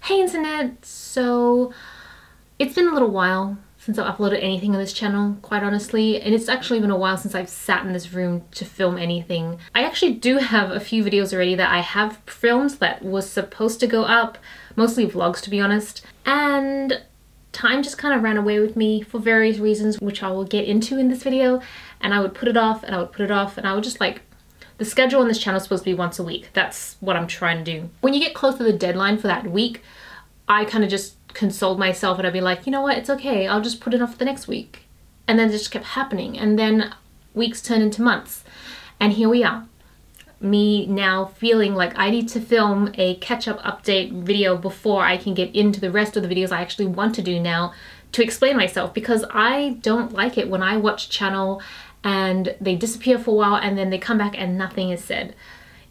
Hey internet! So it's been a little while since I've uploaded anything on this channel, quite honestly, and it's actually been a while since I've sat in this room to film anything. I actually do have a few videos already that I have filmed that was supposed to go up, mostly vlogs to be honest, and time just kind of ran away with me for various reasons which I will get into in this video, and I would put it off and I would put it off and I would just like, the schedule on this channel is supposed to be once a week. That's what I'm trying to do. When you get close to the deadline for that week, I kind of just consoled myself and I'd be like, you know what, it's okay, I'll just put it off for the next week. And then it just kept happening, and then weeks turn into months. And here we are. Me now feeling like I need to film a catch-up update video before I can get into the rest of the videos I actually want to do now to explain myself, because I don't like it when I watch channel and they disappear for a while and then they come back and nothing is said.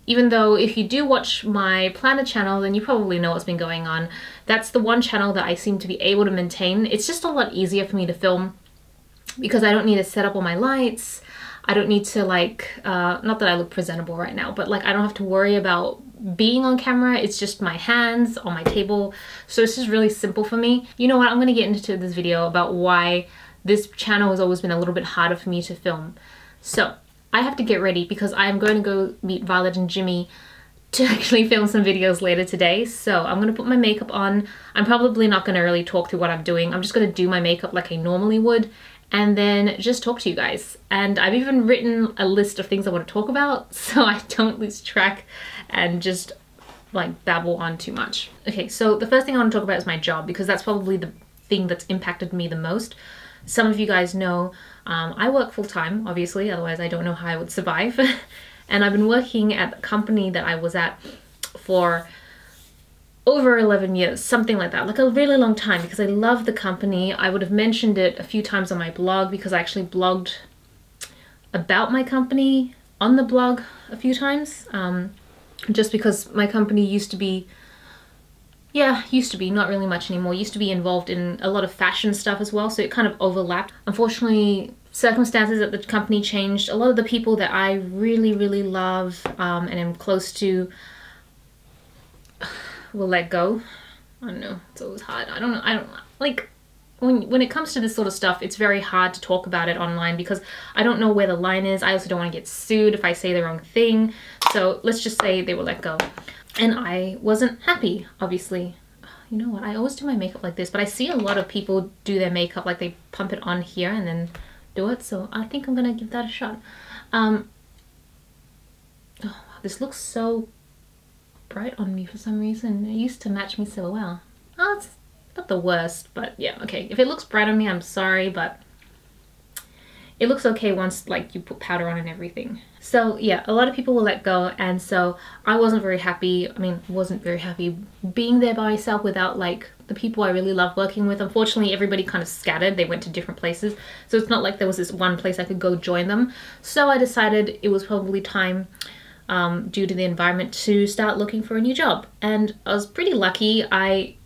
Even though if you do watch my planner channel, then you probably know what's been going on. That's the one channel that I seem to be able to maintain. It's just a lot easier for me to film because I don't need to set up all my lights. I don't need to like, not that I look presentable right now, but like I don't have to worry about being on camera. It's just my hands on my table. So it's just really simple for me. You know what, I'm gonna get into this video about why this channel has always been a little bit harder for me to film. So I have to get ready because I am going to go meet Violet and Jimmy to actually film some videos later today. So I'm going to put my makeup on. I'm probably not going to really talk through what I'm doing. I'm just going to do my makeup like I normally would and then just talk to you guys. And I've even written a list of things I want to talk about so I don't lose track and just like babble on too much. Okay, so the first thing I want to talk about is my job, because that's probably the thing that's impacted me the most. Some of you guys know I work full-time, obviously, otherwise I don't know how I would survive. And I've been working at the company that I was at for over 11 years, something like that, like a really long time, because I love the company. I would have mentioned it a few times on my blog because I actually blogged about my company on the blog a few times, just because my company used to be, not really much anymore, used to be involved in a lot of fashion stuff as well, so it kind of overlapped. Unfortunately, circumstances at the company changed. A lot of the people that I really, really love and am close to will let go. I don't know, it's always hard. I don't like, when it comes to this sort of stuff, it's very hard to talk about it online because I don't know where the line is. I also don't want to get sued if I say the wrong thing. So let's just say they will let go. And I wasn't happy, obviously. You know what, I always do my makeup like this, but I see a lot of people do their makeup like they pump it on here and then do it, so I think I'm gonna give that a shot. Oh, this looks so bright on me for some reason. It used to match me so well. Oh, it's not the worst, but yeah, okay. If it looks bright on me, I'm sorry, but it looks okay once like you put powder on and everything. So yeah, a lot of people will let go, and so I wasn't very happy. I mean, wasn't very happy being there by myself without like the people I really love working with. Unfortunately, everybody kind of scattered. They went to different places, so it's not like there was this one place I could go join them. So I decided it was probably time, due to the environment, to start looking for a new job. And I was pretty lucky. I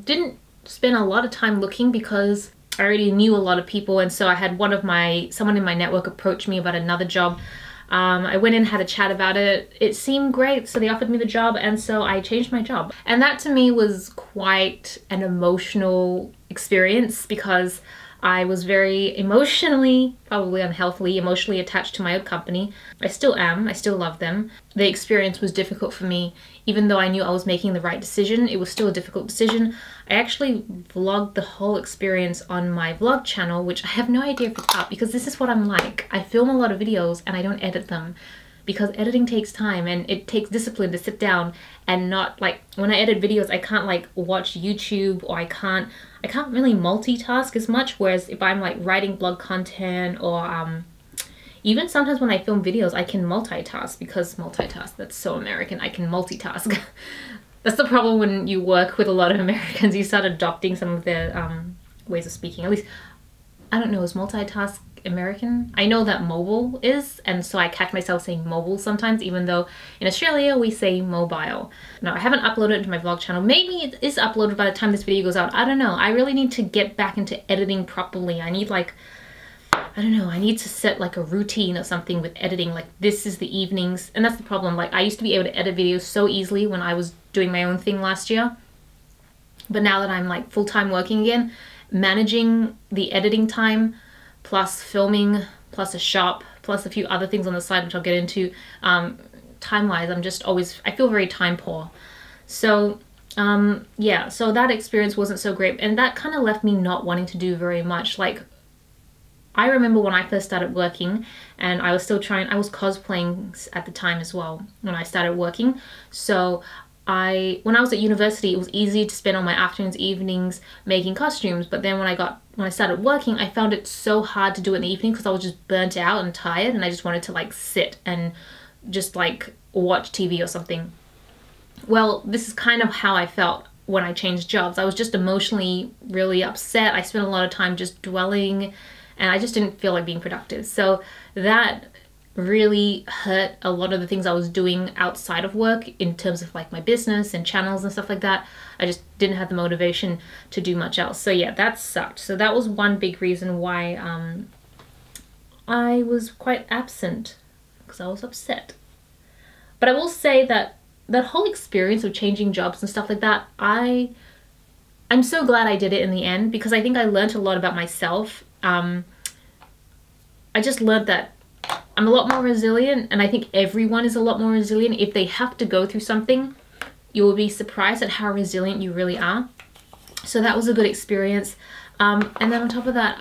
didn't spend a lot of time looking because I already knew a lot of people, and so I had someone in my network approach me about another job. I went in, had a chat about it. It seemed great, so they offered me the job, and so I changed my job. And that to me was quite an emotional experience because I was very emotionally, probably unhealthily, emotionally attached to my old company. I still am, I still love them. The experience was difficult for me. Even though I knew I was making the right decision, it was still a difficult decision. I actually vlogged the whole experience on my vlog channel, which I have no idea if it's up, because this is what I'm like. I film a lot of videos and I don't edit them because editing takes time and it takes discipline to sit down and not like, when I edit videos, I can't like watch YouTube, or I can't really multitask as much. Whereas if I'm like writing blog content, or even sometimes when I film videos, I can multitask, because that's so American, I can multitask. That's the problem when you work with a lot of Americans, you start adopting some of their ways of speaking. At least, I don't know, is multitask American? I know that mobile is, and so I catch myself saying mobile sometimes, even though in Australia we say mobile. Now, I haven't uploaded it to my vlog channel. Maybe it is uploaded by the time this video goes out. I don't know. I really need to get back into editing properly. I need like, I don't know, I need to set like a routine or something with editing. Like, this is the evenings, and that's the problem. Like, I used to be able to edit videos so easily when I was doing my own thing last year. But now that I'm like full-time working again, managing the editing time plus filming plus a shop plus a few other things on the side, which I'll get into, time-wise, I'm just always, I feel very time poor. So yeah, so that experience wasn't so great, and that kind of left me not wanting to do very much. Like, I remember when I first started working, and I was still trying, I was cosplaying at the time as well when I started working. So when I was at university, it was easy to spend all my afternoons, evenings making costumes. But then when I started working, I found it so hard to do it in the evening because I was just burnt out and tired, and I just wanted to like sit and just like watch TV or something. Well, this is kind of how I felt when I changed jobs. I was just emotionally really upset. I spent a lot of time just dwelling, and I just didn't feel like being productive. So that really hurt a lot of the things I was doing outside of work in terms of like my business and channels and stuff like that. I just didn't have the motivation to do much else. So yeah, that sucked. So that was one big reason why I was quite absent, because I was upset. But I will say that that whole experience of changing jobs and stuff like that, I'm so glad I did it in the end, because I think I learned a lot about myself. I just learned that I'm a lot more resilient, and I think everyone is a lot more resilient. If they have to go through something, you will be surprised at how resilient you really are. So that was a good experience. And then on top of that,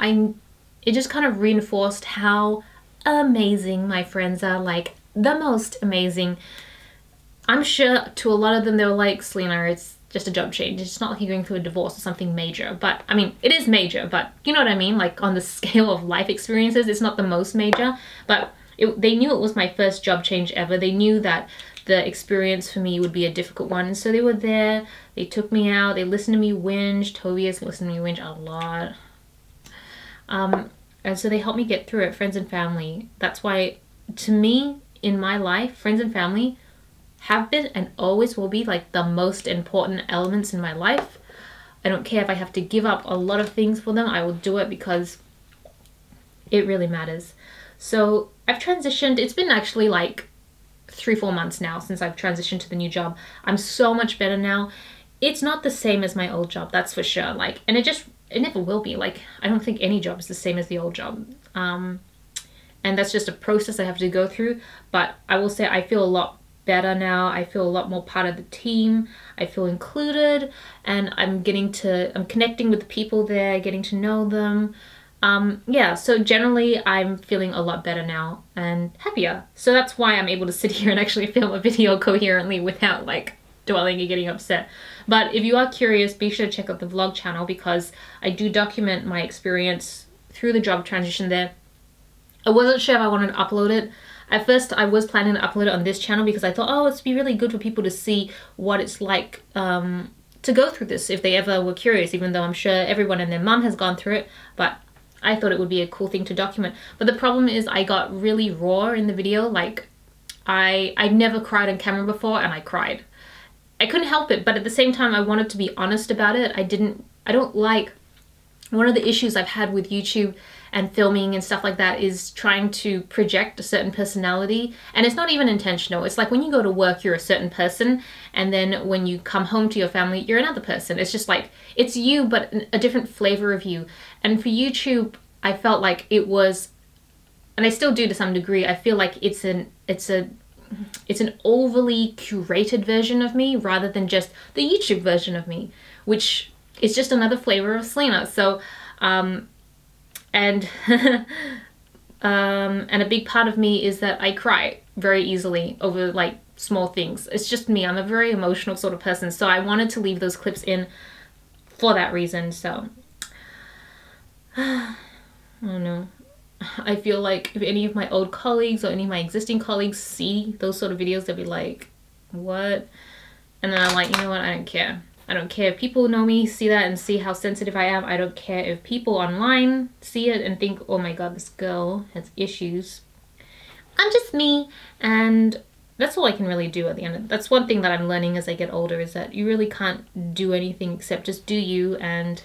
it just kind of reinforced how amazing my friends are, like the most amazing. I'm sure to a lot of them, they were like, Celina, it's just a job change. It's not like you're going through a divorce or something major. But I mean, it is major, but you know what I mean? Like on the scale of life experiences, it's not the most major. But they knew it was my first job change ever. They knew that the experience for me would be a difficult one. So they were there. They took me out. They listened to me whinge. Toby has listened to me whinge a lot. And so they helped me get through it, friends and family. That's why, to me, in my life, friends and family have been and always will be like the most important elements in my life. I don't care if I have to give up a lot of things for them. I will do it because it really matters. So I've transitioned. It's been actually like 3-4 months now since I've transitioned to the new job. I'm so much better now. It's not the same as my old job, that's for sure. Like, and it never will be. Like, I don't think any job is the same as the old job. And that's just a process I have to go through. But I will say I feel a lot better now. I feel a lot more part of the team. I feel included, and I'm connecting with the people there, getting to know them. Yeah, so generally I'm feeling a lot better now and happier. So that's why I'm able to sit here and actually film a video coherently without like dwelling and getting upset. But if you are curious, be sure to check out the vlog channel, because I do document my experience through the job transition there. I wasn't sure if I wanted to upload it. At first, I was planning to upload it on this channel because I thought, oh, it'd be really good for people to see what it's like to go through this if they ever were curious, even though I'm sure everyone and their mum has gone through it. But I thought it would be a cool thing to document. But the problem is I got really raw in the video. Like, I'd never cried on camera before, and I cried. I couldn't help it, but at the same time, I wanted to be honest about it. I don't like, one of the issues I've had with YouTube and filming and stuff like that is trying to project a certain personality, and it's not even intentional. It's like when you go to work, you're a certain person, and then when you come home to your family, you're another person. It's just like, it's you, but a different flavor of you. And for YouTube, I felt like it was, and I still do to some degree, I feel like it's an overly curated version of me rather than just the YouTube version of me, which is just another flavor of Celina. So, and a big part of me is that I cry very easily over like small things. It's just me. I'm a very emotional sort of person, so I wanted to leave those clips in for that reason. So I don't know. I feel like if any of my old colleagues or any of my existing colleagues see those sort of videos, they'll be like, what? And then I'm like, you know what, I don't care. I don't care if people know me, see that and see how sensitive I am. I don't care if people online see it and think, oh my god, this girl has issues. I'm just me, and that's all I can really do at the end of it. That's one thing that I'm learning as I get older, is that you really can't do anything except just do you, and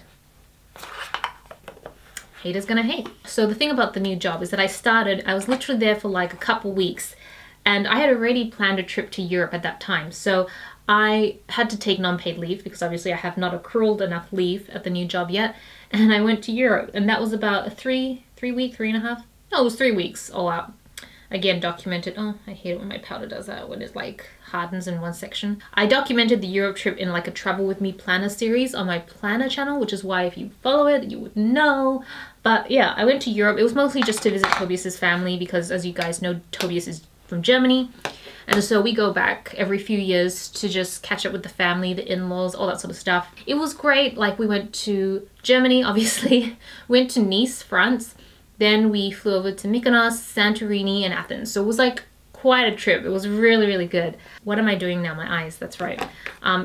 haters gonna hate. So the thing about the new job is that I was literally there for like a couple weeks, and I had already planned a trip to Europe at that time. So I had to take non-paid leave because obviously I have not accrued enough leave at the new job yet. And I went to Europe, and that was about a 3.5. No, it was 3 weeks all out. Again, documented. Oh, I hate it when my powder does that, when it like hardens in one section. I documented the Europe trip in like a Travel With Me planner series on my planner channel, which is why if you follow it, you would know. But yeah, I went to Europe. It was mostly just to visit Tobias's family because, as you guys know, Tobias is from Germany. And so we go back every few years to just catch up with the family, the in-laws, all that sort of stuff. It was great. Like, we went to Germany, obviously. Went to Nice, France. Then we flew over to Mykonos, Santorini, and Athens. So it was like quite a trip. It was really, really good. What am I doing now? My eyes, that's right.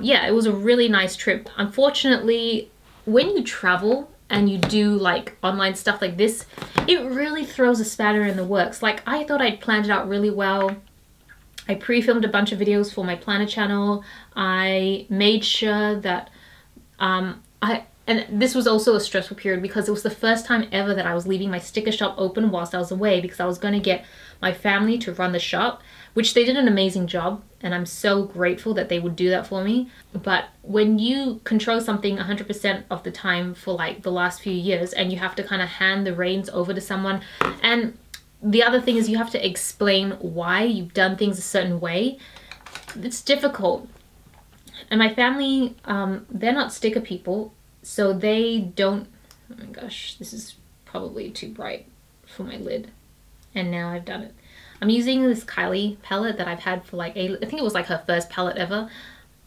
Yeah, it was a really nice trip. Unfortunately, when you travel and you do like online stuff like this, it really throws a spanner in the works. Like, I thought I'd planned it out really well. I pre-filmed a bunch of videos for my planner channel. I made sure that and this was also a stressful period because it was the first time ever that I was leaving my sticker shop open whilst I was away, because I was going to get my family to run the shop, which they did an amazing job, and I'm so grateful that they would do that for me. But when you control something 100% of the time for like the last few years, and you have to kind of hand the reins over to someone, and the other thing is you have to explain why you've done things a certain way, it's difficult. And my family, they're not sticker people. So they don't, oh my gosh, this is probably too bright for my lid. And now I've done it. I'm using this Kylie palette that I've had for like, I think it was like her first palette ever.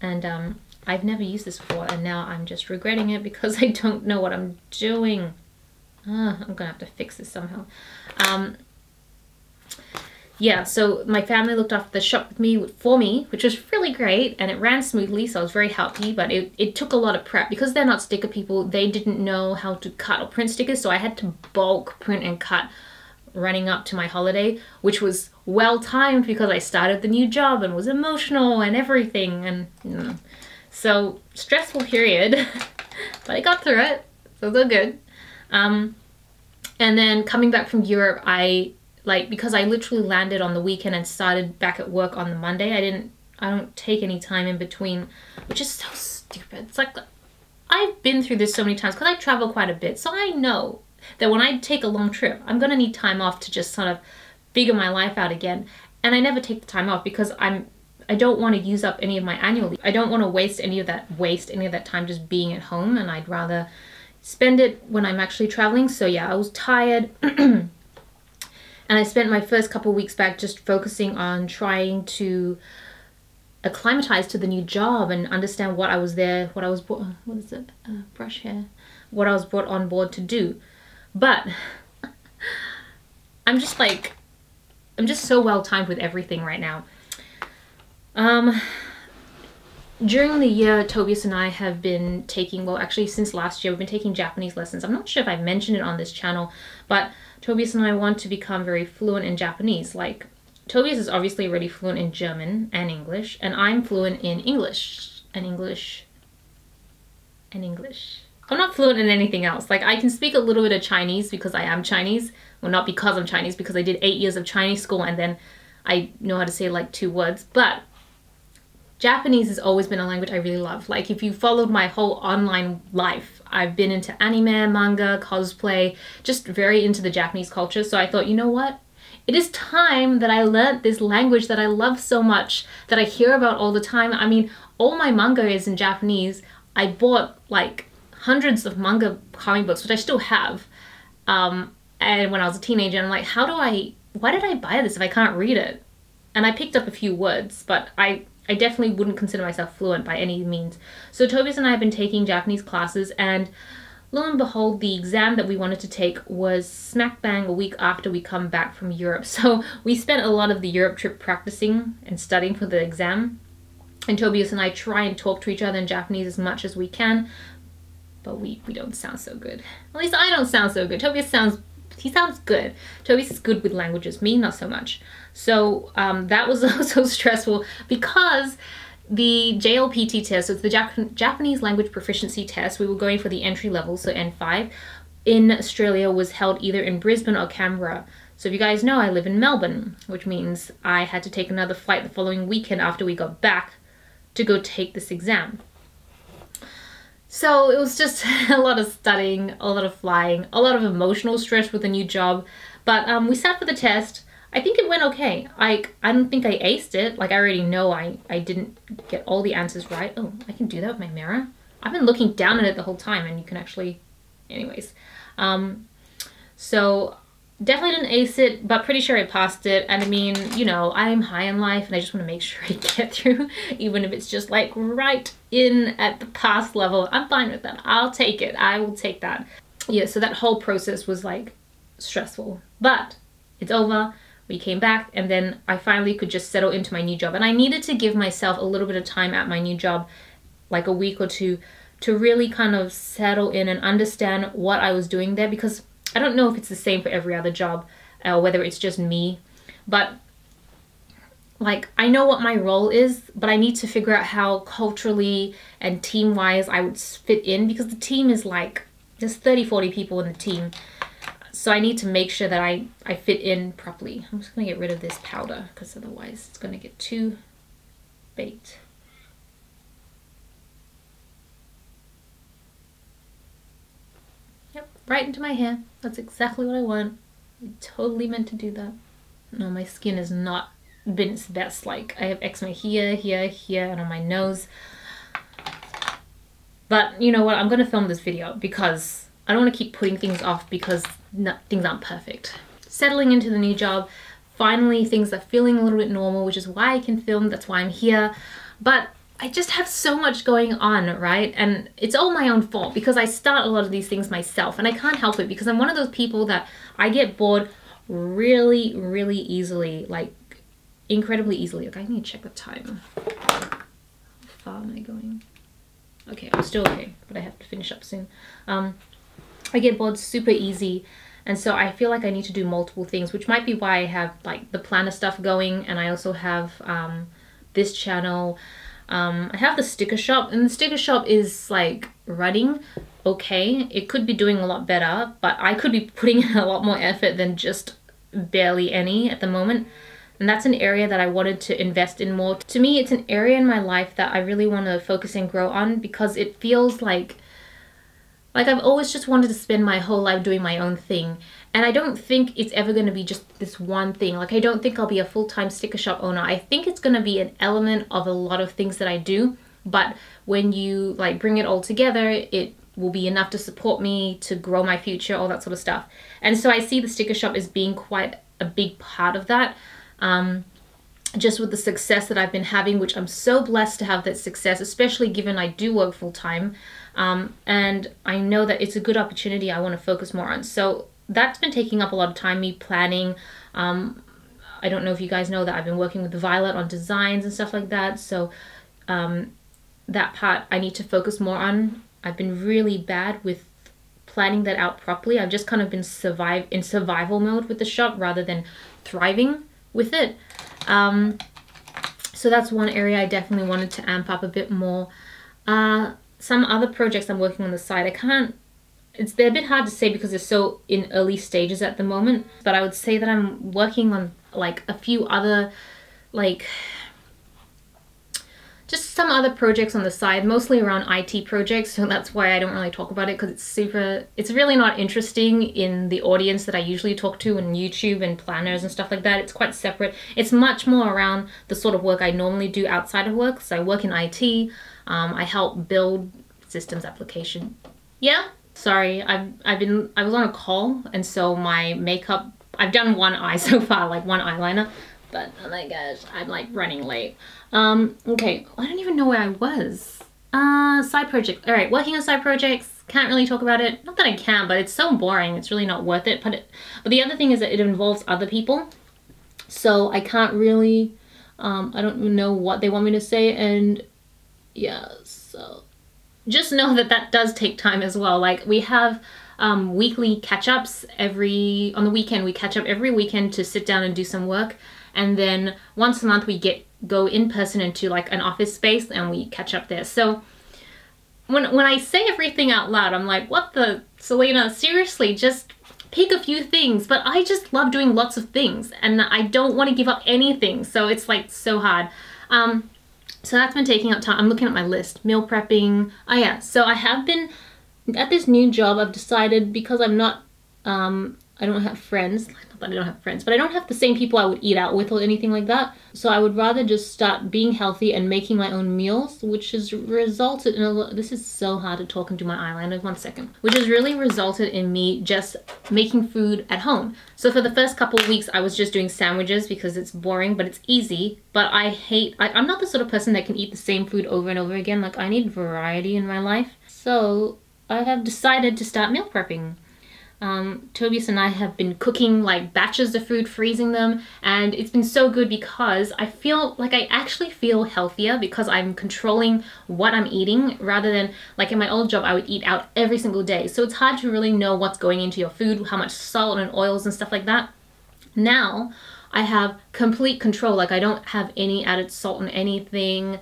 And I've never used this before, and now I'm just regretting it because I don't know what I'm doing. I'm gonna have to fix this somehow. Yeah, so my family looked after the shop with me, for me, which was really great, and it ran smoothly, so I was very happy. But it took a lot of prep because they're not sticker people. They didn't know how to cut or print stickers, so I had to bulk print and cut running up to my holiday, which was well timed because I started the new job and was emotional and everything, and so stressful period. But I got through it, so it's all good. And then coming back from Europe, because I literally landed on the weekend and started back at work on the Monday, I don't take any time in between, which is so stupid. It's like, I've been through this so many times because I travel quite a bit, so I know that when I take a long trip, I'm gonna need time off to just sort of figure my life out again. And I never take the time off because I don't want to use up any of my annual leave. I don't want to waste any of that time just being at home, and I'd rather spend it when I'm actually traveling. So yeah, I was tired. And I spent my first couple of weeks back just focusing on trying to acclimatize to the new job and understand what I was brought on board to do. But I'm just so well timed with everything right now. During the year, Tobias and I have been taking, well, actually since last year, we've been taking Japanese lessons. I'm not sure if I mentioned it on this channel, but Tobias and I want to become very fluent in Japanese. Like, Tobias is obviously already fluent in German and English, and I'm fluent in English. I'm not fluent in anything else. Like, I can speak a little bit of Chinese because I am Chinese. Well, not because I'm Chinese, because I did 8 years of Chinese school and then I know how to say like 2 words. But Japanese has always been a language I really love. Like, if you followed my whole online life, I've been into anime, manga, cosplay, just very into the Japanese culture. So I thought, you know what? It is time that I learned this language that I love so much, that I hear about all the time. I mean, all my manga is in Japanese. I bought like hundreds of manga comic books, which I still have. And when I was a teenager, I'm like, why did I buy this if I can't read it? And I picked up a few words, but I definitely wouldn't consider myself fluent by any means. So Tobias and I have been taking Japanese classes, and lo and behold, the exam that we wanted to take was smack bang a week after we come back from Europe. So we spent a lot of the Europe trip practicing and studying for the exam. And Tobias and I try and talk to each other in Japanese as much as we can, but we don't sound so good. At least I don't sound so good. Tobias sounds good. Tobias is good with languages, me not so much. So that was also stressful because the JLPT test, so it's the Japanese Language Proficiency Test, we were going for the entry level, so N5, in Australia was held either in Brisbane or Canberra. So if you guys know, I live in Melbourne, which means I had to take another flight the following weekend after we got back to go take this exam. So it was just a lot of studying, a lot of flying, a lot of emotional stress with a new job. But we sat for the test. I think it went okay. I don't think I aced it. Like, I already know I didn't get all the answers right. Oh, I can do that with my mirror. I've been looking down at it the whole time, and you can actually, anyways. So definitely didn't ace it, but pretty sure I passed it. And I mean, you know, I'm high in life and I just want to make sure I get through, even if it's just like right in at the pass level. I'm fine with that. I'll take it. I will take that. Yeah, so that whole process was like stressful, but it's over. We came back, and then I finally could just settle into my new job. And I needed to give myself a little bit of time at my new job, like a week or two, to really kind of settle in and understand what I was doing there, because I don't know if it's the same for every other job, whether it's just me, but like, I know what my role is, but I need to figure out how culturally and team-wise I would fit in, because the team is like, there's 30, 40 people in the team. So I need to make sure that I fit in properly. I'm just gonna get rid of this powder, because otherwise it's gonna get too baked. Yep, right into my hair. That's exactly what I want. I totally meant to do that. No, my skin has not been its best. Like, I have eczema here, here, here, and on my nose. But you know what? I'm gonna film this video because I don't want to keep putting things off because things aren't perfect. Settling into the new job, finally things are feeling a little bit normal, which is why I can film, that's why I'm here. But I just have so much going on, right? And it's all my own fault because I start a lot of these things myself, and I can't help it because I'm one of those people that I get bored really, really easily, like incredibly easily. Okay, I need to check the time. How far am I going? Okay, I'm still okay, but I have to finish up soon. I get bored super easy, and so I feel like I need to do multiple things, which might be why I have like the planner stuff going, and I also have this channel. I have the sticker shop, and the sticker shop is like running okay. It could be doing a lot better, but I could be putting in a lot more effort than just barely any at the moment. And that's an area that I wanted to invest in more. To me, it's an area in my life that I really want to focus and grow on, because it feels like I've always just wanted to spend my whole life doing my own thing. And I don't think it's ever going to be just this one thing. Like, I don't think I'll be a full-time sticker shop owner. I think it's going to be an element of a lot of things that I do. But when you like bring it all together, it will be enough to support me, to grow my future, all that sort of stuff. And so I see the sticker shop as being quite a big part of that. Just with the success that I've been having, which I'm so blessed to have that success, especially given I do work full-time. And I know that it's a good opportunity I want to focus more on. So that's been taking up a lot of time, me planning. I don't know if you guys know that I've been working with Violet on designs and stuff like that. So that part I need to focus more on. I've been really bad with planning that out properly. I've just kind of been in survival mode with the shop rather than thriving with it. So that's one area I definitely wanted to amp up a bit more. Some other projects I'm working on the side, they're a bit hard to say because they're so in early stages at the moment, but I would say that I'm working on like a few other, like just some other projects on the side, mostly around IT projects. So that's why I don't really talk about it, because it's really not interesting in the audience that I usually talk to on YouTube and planners and stuff like that. It's quite separate. It's much more around the sort of work I normally do outside of work. So I work in IT. I help build systems application. Yeah, sorry, I was on a call, and so my makeup, I've done one eye so far, like one eyeliner, but oh my gosh, I'm like running late. Okay, I don't even know where I was. Side project. All right, working on side projects. Can't really talk about it. Not that I can, but it's so boring. It's really not worth it. But the other thing is that it involves other people, so I can't really. I don't know what they want me to say, and yeah, so just know that that does take time as well. Like, we have weekly catch-ups on the weekend. We catch up every weekend to sit down and do some work, and then once a month we go in person into like an office space and we catch up there. So when I say everything out loud, I'm like, what the, Celina, seriously, just pick a few things. But I just love doing lots of things, and I don't want to give up anything, so it's like so hard. So that's been taking up time. I'm looking at my list. Meal prepping. Oh yeah, so I have been at this new job. I've decided, because I'm not I don't have friends, not that I don't have friends, but I don't have the same people I would eat out with or anything like that. So I would rather just start being healthy and making my own meals, which has resulted in this is so hard to talk and do my eyeliner, 1 second. Which has really resulted in me just making food at home. So for the first couple of weeks, I was just doing sandwiches because it's boring, but it's easy. But I'm not the sort of person that can eat the same food over and over again. Like, I need variety in my life. So I have decided to start meal prepping. Tobias and I have been cooking like batches of food, freezing them, and it's been so good because I feel like I actually feel healthier because I'm controlling what I'm eating, rather than like in my old job I would eat out every single day. So it's hard to really know what's going into your food, how much salt and oils and stuff like that. Now I have complete control. Like, I don't have any added salt in anything.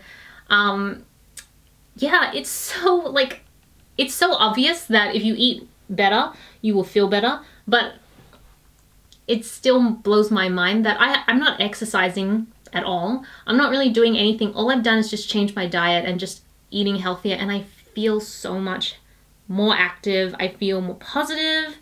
Yeah, it's so obvious that if you eat better, you will feel better, but it still blows my mind that I'm not exercising at all. I'm not really doing anything. All I've done is just change my diet and just eating healthier, and I feel so much more active. I feel more positive.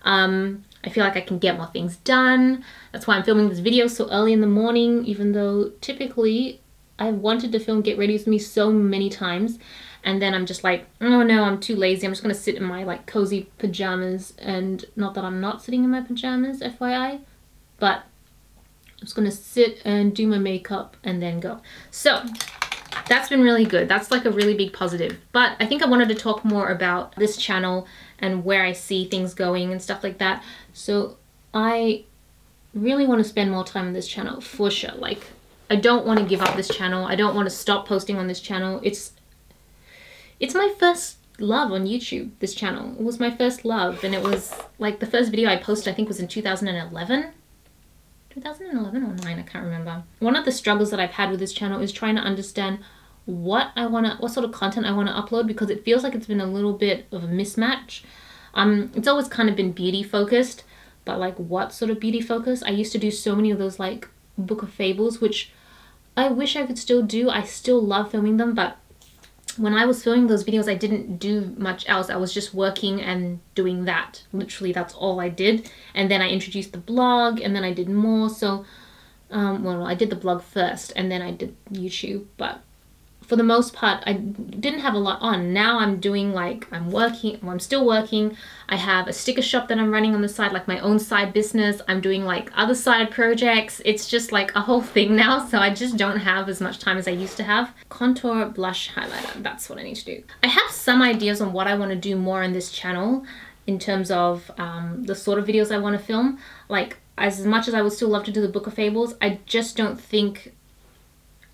I feel like I can get more things done. That's why I'm filming this video so early in the morning, even though typically I wanted to film Get Ready With Me so many times. And then I'm just like, oh no, I'm too lazy. I'm just gonna sit in my like cozy pajamas, and not that I'm not sitting in my pajamas, FYI, but I'm just gonna sit and do my makeup and then go. So that's been really good. That's like a really big positive. But I think I wanted to talk more about this channel and where I see things going and stuff like that. So I really want to spend more time on this channel for sure. Like, I don't want to give up this channel. I don't want to stop posting on this channel. It's my first love on YouTube, this channel. It was my first love, and it was like the first video I posted, I think, was in 2011. 2011 or 9, I can't remember. One of the struggles that I've had with this channel is trying to understand what sort of content I want to upload, because it feels like it's been a little bit of a mismatch. It's always kind of been beauty focused, but like what sort of beauty focus? I used to do so many of those like Book of Fables, which I wish I could still do. I still love filming them, but when I was filming those videos, I didn't do much else. I was just working and doing that. Literally, that's all I did. And then I introduced the blog, and then I did more. So, well, I did the blog first, and then I did YouTube. But for the most part, I didn't have a lot on. Now I'm doing like, I'm still working. I have a sticker shop that I'm running on the side, like my own side business. I'm doing like other side projects. It's just like a whole thing now. So I just don't have as much time as I used to have. Contour, blush, highlighter. That's what I need to do. I have some ideas on what I want to do more on this channel in terms of the sort of videos I want to film. Like, as much as I would still love to do the Book of Fables, I just don't think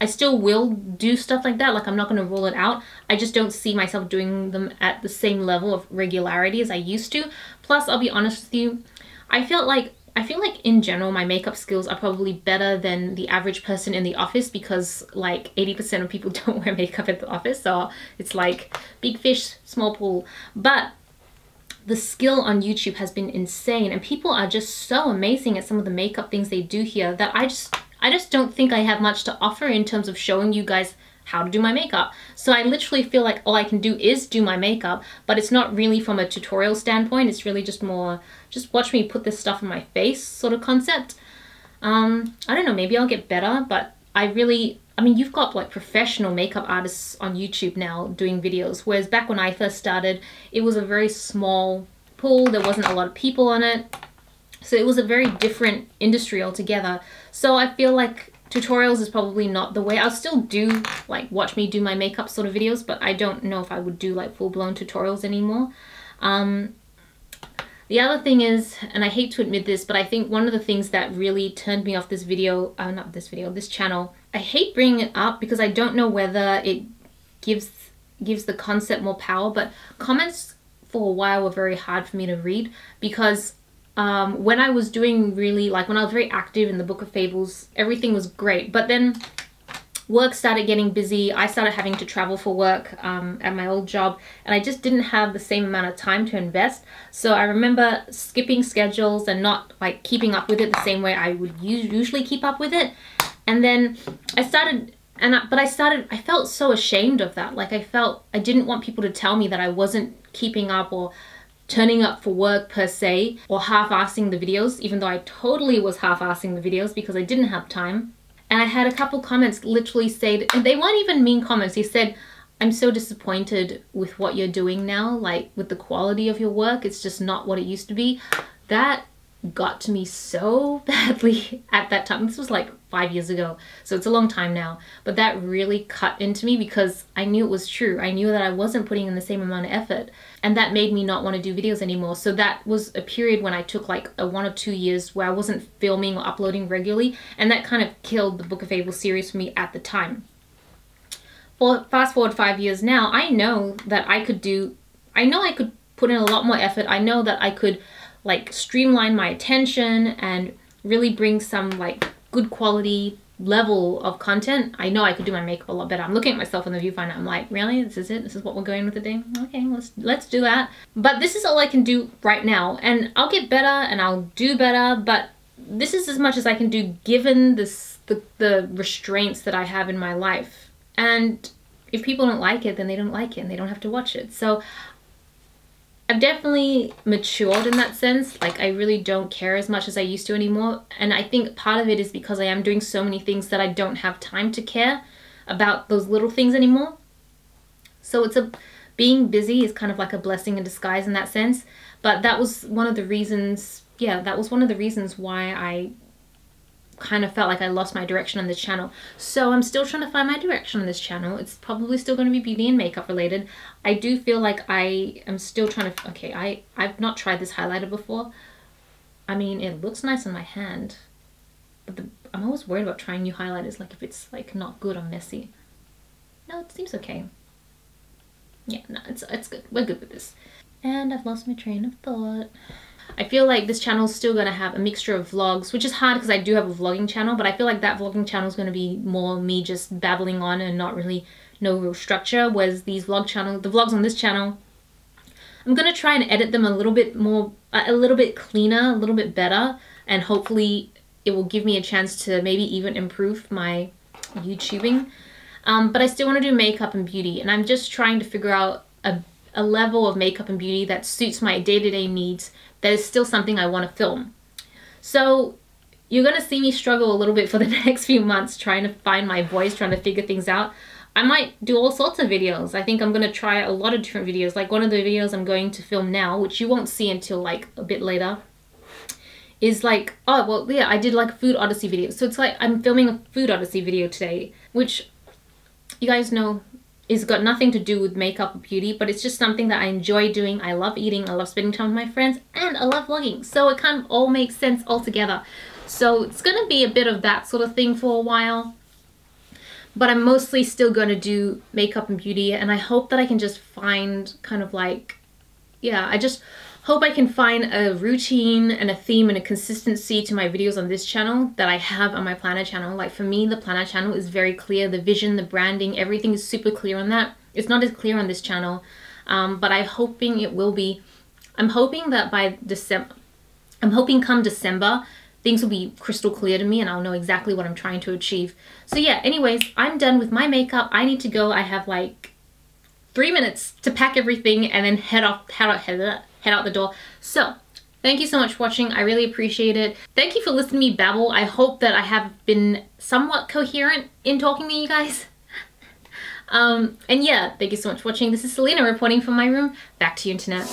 I still will do stuff like that. Like, I'm not going to rule it out. I just don't see myself doing them at the same level of regularity as I used to. Plus, I'll be honest with you, I feel like in general my makeup skills are probably better than the average person in the office, because like 80% of people don't wear makeup at the office. So it's like big fish, small pool. But the skill on YouTube has been insane, and people are just so amazing at some of the makeup things they do here that I just don't think I have much to offer in terms of showing you guys how to do my makeup. So I literally feel like all I can do is do my makeup, but it's not really from a tutorial standpoint. It's really just more, just watch me put this stuff on my face sort of concept. I don't know, maybe I'll get better, but I mean, you've got like professional makeup artists on YouTube now doing videos, whereas back when I first started, it was a very small pool. There wasn't a lot of people on it. So it was a very different industry altogether. So I feel like tutorials is probably not the way. I'll still do like watch me do my makeup sort of videos, but I don't know if I would do like full-blown tutorials anymore. The other thing is, and I hate to admit this, but I think one of the things that really turned me off this video, this channel, I hate bringing it up because I don't know whether it gives the concept more power, but comments for a while were very hard for me to read, because when I was doing when I was very active in the Book of Fables, everything was great. But then work started getting busy. I started having to travel for work at my old job, and I just didn't have the same amount of time to invest. So I remember skipping schedules and not like keeping up with it the same way I would usually keep up with it. And then I started But I felt so ashamed of that. Like I didn't want people to tell me that I wasn't keeping up or turning up for work per se, or half-assing the videos, even though I totally was half-assing the videos because I didn't have time. And I had a couple comments literally say, and they weren't even mean comments, they said, I'm so disappointed with what you're doing now, like with the quality of your work, it's just not what it used to be. That got to me so badly at that time. This was like 5 years ago, so it's a long time now, but that really cut into me because I knew it was true. I knew that I wasn't putting in the same amount of effort, and that made me not want to do videos anymore. So that was a period when I took like a 1 or 2 years where I wasn't filming or uploading regularly, and that kind of killed the Book of Fables series for me at the time. Well, fast forward 5 years now, I know that I could put in a lot more effort. I know that I could like streamline my attention and really bring some like good quality level of content. I know I could do my makeup a lot better. I'm looking at myself in the viewfinder. I'm like, really? This is it? This is what we're going with today? Okay, let's do that. But this is all I can do right now, and I'll get better and I'll do better, but this is as much as I can do given the restraints that I have in my life. And if people don't like it, then they don't like it and they don't have to watch it. So I've definitely matured in that sense. Like I really don't care as much as I used to anymore. And I think part of it is because I am doing so many things that I don't have time to care about those little things anymore. So being busy is kind of like a blessing in disguise in that sense. But that was one of the reasons, yeah, that was one of the reasons why I kind of felt like I lost my direction on this channel. So I'm still trying to find my direction on this channel. It's probably still going to be beauty and makeup related. I do feel like I am still trying to, okay, I've not tried this highlighter before. I mean, it looks nice on my hand, but I'm always worried about trying new highlighters, like if it's like not good or messy. No, it seems okay. Yeah, no, it's good. We're good with this. And I've lost my train of thought. I feel like this channel is still going to have a mixture of vlogs, which is hard because I do have a vlogging channel, but I feel like that vlogging channel is going to be more me just babbling on and not really no real structure, whereas the vlogs on this channel, I'm going to try and edit them a little bit more, a little bit cleaner, a little bit better, and hopefully it will give me a chance to maybe even improve my YouTubing. But I still want to do makeup and beauty, and I'm just trying to figure out a level of makeup and beauty that suits my day-to-day needs, that is still something I want to film. So you're going to see me struggle a little bit for the next few months trying to find my voice, trying to figure things out. I might do all sorts of videos. I think I'm going to try a lot of different videos. Like one of the videos I'm going to film now, which you won't see until like a bit later, is like, oh, well, yeah, I did like a food odyssey video. So it's like I'm filming a food odyssey video today, which you guys know it's got nothing to do with makeup or beauty, but it's just something that I enjoy doing. I love eating, I love spending time with my friends, and I love vlogging. So it kind of all makes sense all together. So it's going to be a bit of that sort of thing for a while. But I'm mostly still going to do makeup and beauty, and I hope that I can just find kind of like, yeah, I just hope I can find a routine and a theme and a consistency to my videos on this channel that I have on my planner channel. Like for me, the planner channel is very clear. The vision, the branding, everything is super clear on that. It's not as clear on this channel, but I'm hoping it will be. I'm hoping that by December, I'm hoping come December, things will be crystal clear to me and I'll know exactly what I'm trying to achieve. So yeah, anyways, I'm done with my makeup. I need to go. I have like 3 minutes to pack everything and then head out the door. So thank you so much for watching. I really appreciate it. Thank you for listening to me babble. I hope that I have been somewhat coherent in talking to you guys. And yeah, thank you so much for watching. This is Celina reporting from my room. Back to you, internet.